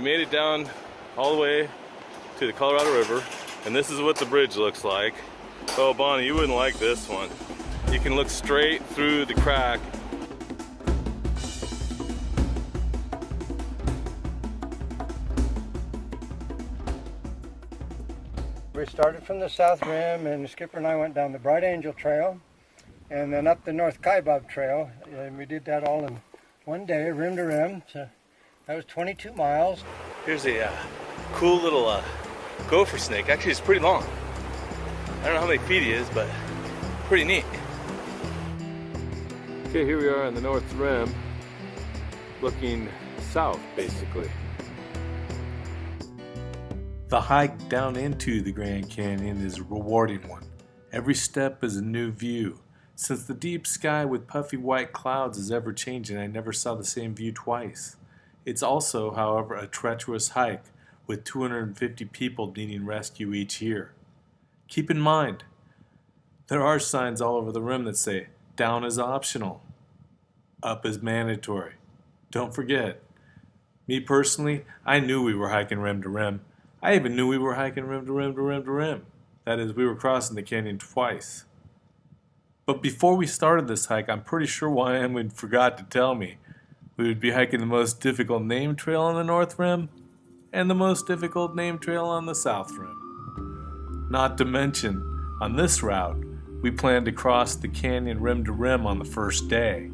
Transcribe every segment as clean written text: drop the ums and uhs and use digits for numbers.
made it down all the way to the Colorado River, and this is what the bridge looks like. Oh, Bonnie, you wouldn't like this one. You can look straight through the crack. We started from the South Rim, and the skipper and I went down the Bright Angel Trail and then up the North Kaibab Trail, and we did that all in one day, rim to rim. So that was 22 miles. Here's a cool little gopher snake. Actually, it's pretty long. I don't know how many feet he is, but pretty neat. Okay, here we are on the North Rim, looking south, basically. The hike down into the Grand Canyon is a rewarding one. Every step is a new view. Since the deep sky with puffy white clouds is ever changing, I never saw the same view twice. It's also, however, a treacherous hike with 250 people needing rescue each year. Keep in mind, there are signs all over the rim that say, down is optional, up is mandatory. Don't forget. Me personally, I knew we were hiking rim to rim. I even knew we were hiking rim to rim to rim to rim. That is, we were crossing the canyon twice. But before we started this hike, I'm pretty sure Wyoming forgot to tell me we would be hiking the most difficult named trail on the North Rim and the most difficult named trail on the South Rim. Not to mention, on this route, we planned to cross the canyon rim to rim on the first day.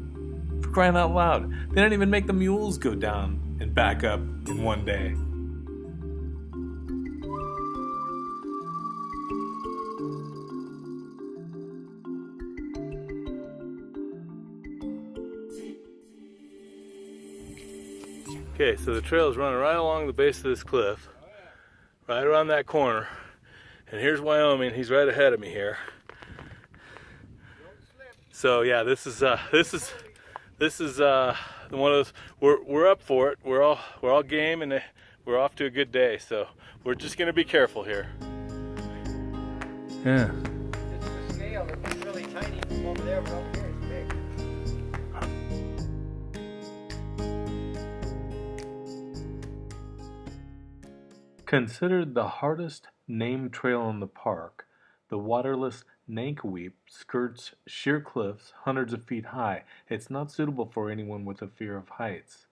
For crying out loud, they didn't even make the mules go down and back up in one day. Okay, so the trail is running right along the base of this cliff, right around that corner, and here's Wyoming. He's right ahead of me here. So yeah, this is one of those. We're up for it. We're all game, and we're off to a good day. So we're just gonna be careful here. Yeah. It's the scale. It looks really tiny from over there, but up here it's big. Considered the hardest named trail in the park, the waterless Nankoweap skirts sheer cliffs hundreds of feet high. It's not suitable for anyone with a fear of heights.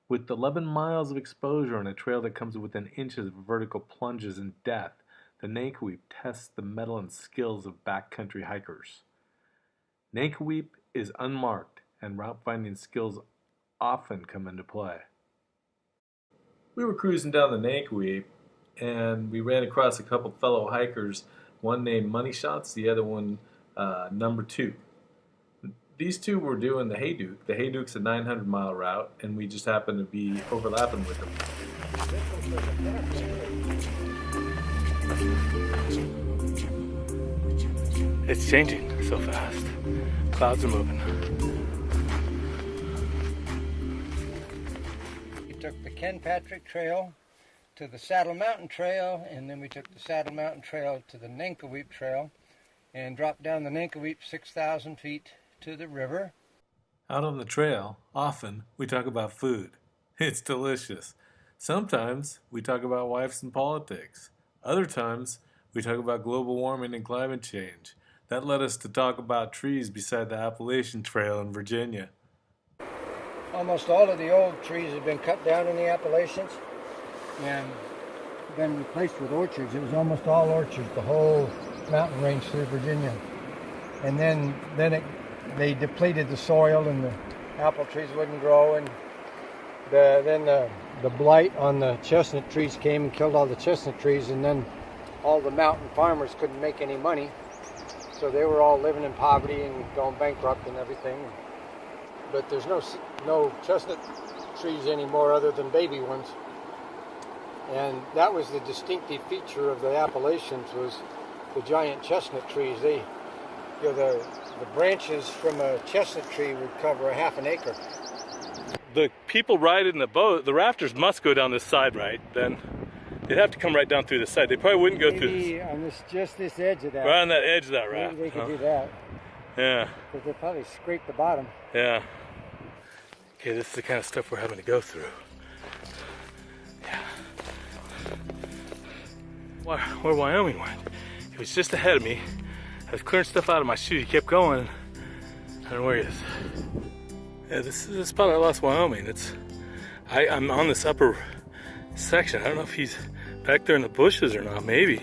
With 11 miles of exposure on a trail that comes within inches of vertical plunges and death, the Nankoweap tests the mettle and skills of backcountry hikers. Nankoweap is unmarked, and route finding skills often come into play. We were cruising down the Nankoweap, and we ran across a couple fellow hikers, one named Money Shots, the other one Number 2. These two were doing the Hayduke. The Hayduke's a 900-mile route, and we just happened to be overlapping with them. It's changing so fast. Clouds are moving. We took the Ken Patrick Trail to the Saddle Mountain Trail, and then we took the Saddle Mountain Trail to the Nankoweap Trail and dropped down the Nankoweap 6,000 feet to the river. Out on the trail, often we talk about food. It's delicious. Sometimes we talk about wives and politics. Other times we talk about global warming and climate change. That led us to talk about trees beside the Appalachian Trail in Virginia. Almost all of the old trees have been cut down in the Appalachians and been replaced with orchards. It was almost all orchards, the whole mountain range through Virginia. And then they depleted the soil, and the apple trees wouldn't grow, and then the blight on the chestnut trees came and killed all the chestnut trees, and then all the mountain farmers couldn't make any money, so they were all living in poverty and going bankrupt and everything. But there's no chestnut trees anymore other than baby ones. And that was the distinctive feature of the Appalachians, was the giant chestnut trees. The branches from a chestnut tree would cover a half an acre. The people riding the boat, the rafters must go down this side, right? Then they'd have to come right down through the side. They probably wouldn't go Maybe through on just this edge of that. right on that edge of that raft. Maybe they could do that. Yeah. Because they probably scrape the bottom. Yeah. Okay, this is the kind of stuff we're having to go through. Yeah. where Wyoming went. He was just ahead of me. I was clearing stuff out of my shoe. He kept going. I don't know where he is. Yeah, this is the spot I lost Wyoming. I'm on this upper section. I don't know if he's back there in the bushes or not. Maybe.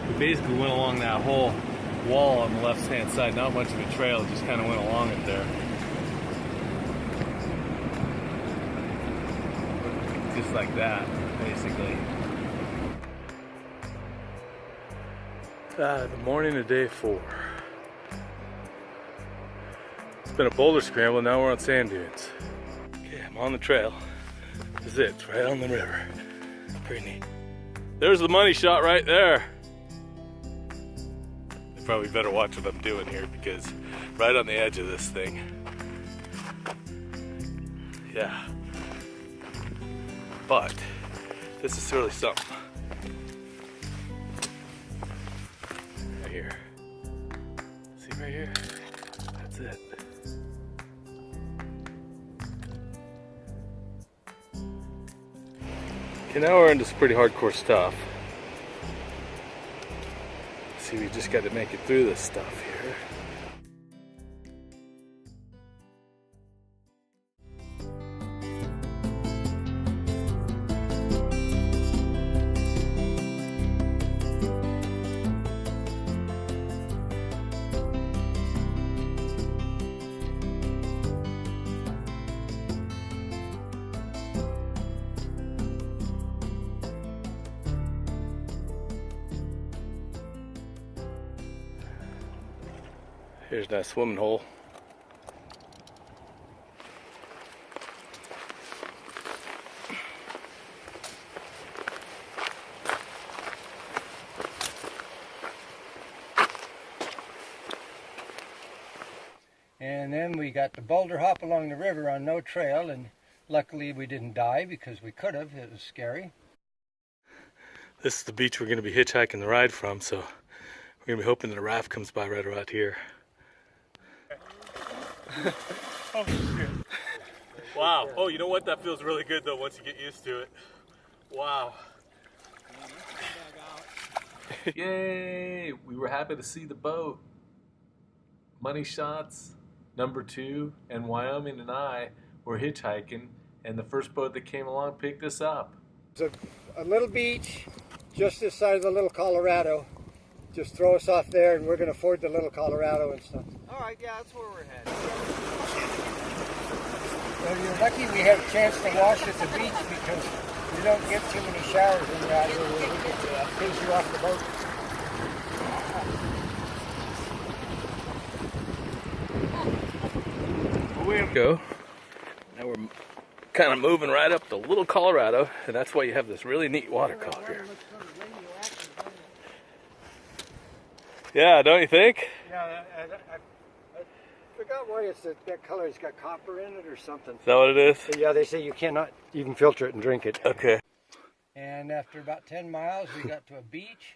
We basically went along that whole wall on the left-hand side. Not much of a trail. Just kind of went along it there. Just like that, basically. The morning of day 4. It's been a boulder scramble, now we're on sand dunes. Okay, I'm on the trail. This is it, it's right on the river. Pretty neat. There's the money shot right there. I probably better watch what I'm doing here because right on the edge of this thing. Yeah. But this is really something. Right here. See right here? That's it. Okay, now we're into some pretty hardcore stuff. See, we just got to make it through this stuff here. Here's that swimming hole. And then we got the boulder hop along the river on no trail, and luckily we didn't die because we could have. It was scary. This is the beach we're going to be hitchhiking the ride from, so we're going to be hoping that a raft comes by right around here. Oh, shit. Wow. Oh, you know what? That feels really good, though, once you get used to it. Wow. Yay! We were happy to see the boat. Money shots, number 2, and Wyoming and I were hitchhiking, and the first boat that came along picked us up. It's a little beach just this side of the Little Colorado. Just throw us off there and we're going to ford the Little Colorado and stuff. All right, yeah, that's where we're headed. Well, you're lucky we have a chance to wash at the beach because you don't get too many showers when you're out here where we could chase you off the boat. Here we go. Now we're kind of moving right up the Little Colorado, and that's why you have this really neat water color here. Yeah, don't you think? Yeah, I forgot why it's that color. It's got copper in it or something. Is that what it is? Yeah, they say you cannot even filter it and drink it. Okay. And after about 10 miles, we got to a beach,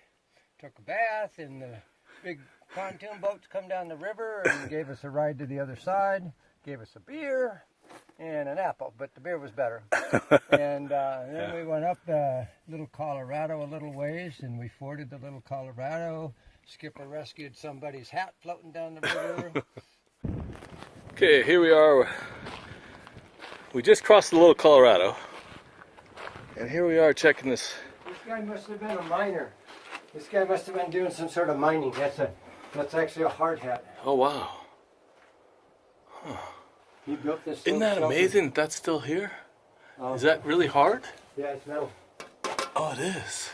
took a bath, and the big pontoon boats come down the river and gave us a ride to the other side, gave us a beer and an apple, but the beer was better. And then we went up the Little Colorado a little ways, and we forded the Little Colorado. Skipper rescued somebody's hat floating down the river. Okay, here we are. We just crossed the Little Colorado, and here we are checking this. This guy must have been a miner. This guy must have been doing some sort of mining. That's actually a hard hat. Oh wow! Huh. He built this. Isn't that amazing? That that's still here. Is that really hard? Yeah, it's metal. Oh, it is.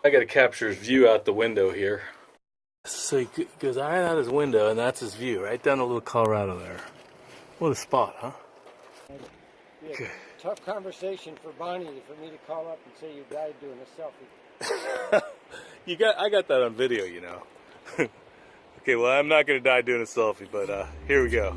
I got to capture his view out the window here. So he goes right out his window, and that's his view, right down the Little Colorado there. What a spot, huh? Yeah, tough conversation for Bonnie for me to call up and say you died doing a selfie. I got that on video, you know. Okay, well, I'm not going to die doing a selfie, but here we go.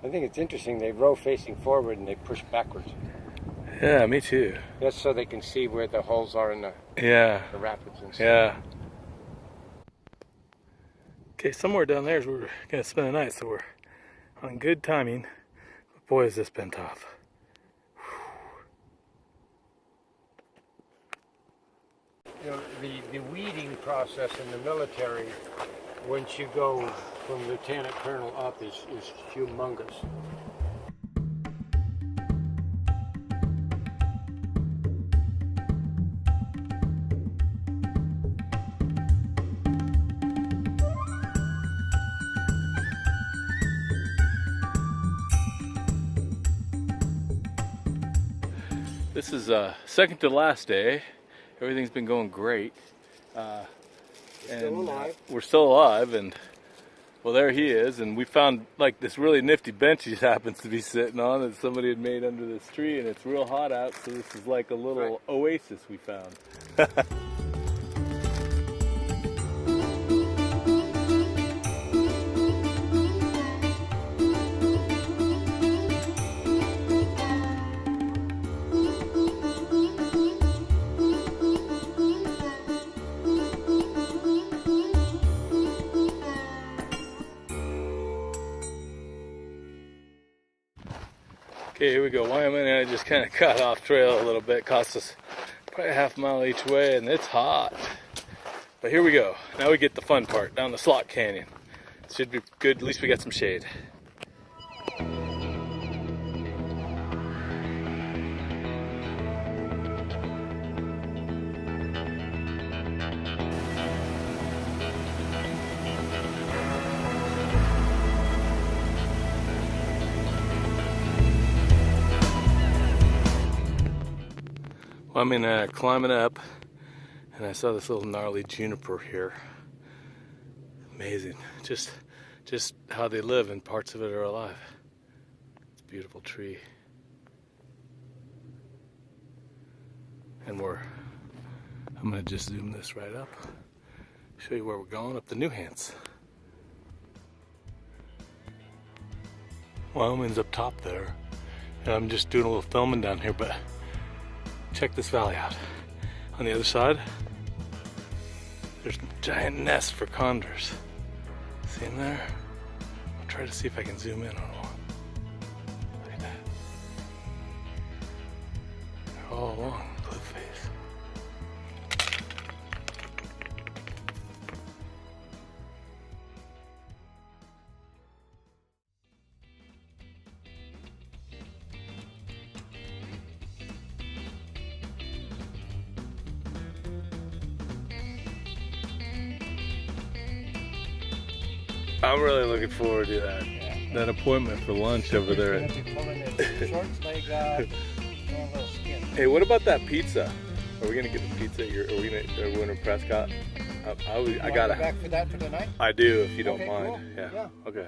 I think it's interesting. They row facing forward and they push backwards. Yeah, me too. That's so they can see where the holes are in the rapids and stuff. Yeah. Okay, somewhere down there is where we're gonna spend the night, so we're on good timing. But boy, has this been tough. You know, the weeding process in the military, once you go from lieutenant colonel up, is humongous. This is second to last day. Everything's been going great. We're still alive, and well, there he is. And we found like this really nifty bench he happens to be sitting on that somebody had made under this tree, and it's real hot out, so this is like a little oasis we found. Okay, here we go. Wyoming, and I just kind of cut off trail a little bit. Cost us probably a half mile each way, and it's hot. But here we go. Now we get the fun part, down the slot canyon. Should be good, at least we got some shade. Well, I'm climbing up, and I saw this little gnarly juniper here. Amazing, just how they live, and parts of it are alive. It's a beautiful tree, and I'm gonna just zoom this right up, show you where we're going, up the New Hands. Wyoming's up top there, and I'm just doing a little filming down here, but check this valley out. On the other side, there's a giant nest for condors. See them there? I'll try to see if I can zoom in on one. Look at that. They're all along the cliff face. I'm really looking forward to that appointment for lunch over there. He's gonna be pulling his short leg out, doing a little skin. Hey, what about that pizza? Are we gonna get the pizza here? Are we gonna Prescott? I gotta. Back for that for tonight? I do, if you don't Okay, mind. cool. Yeah. Yeah. Okay.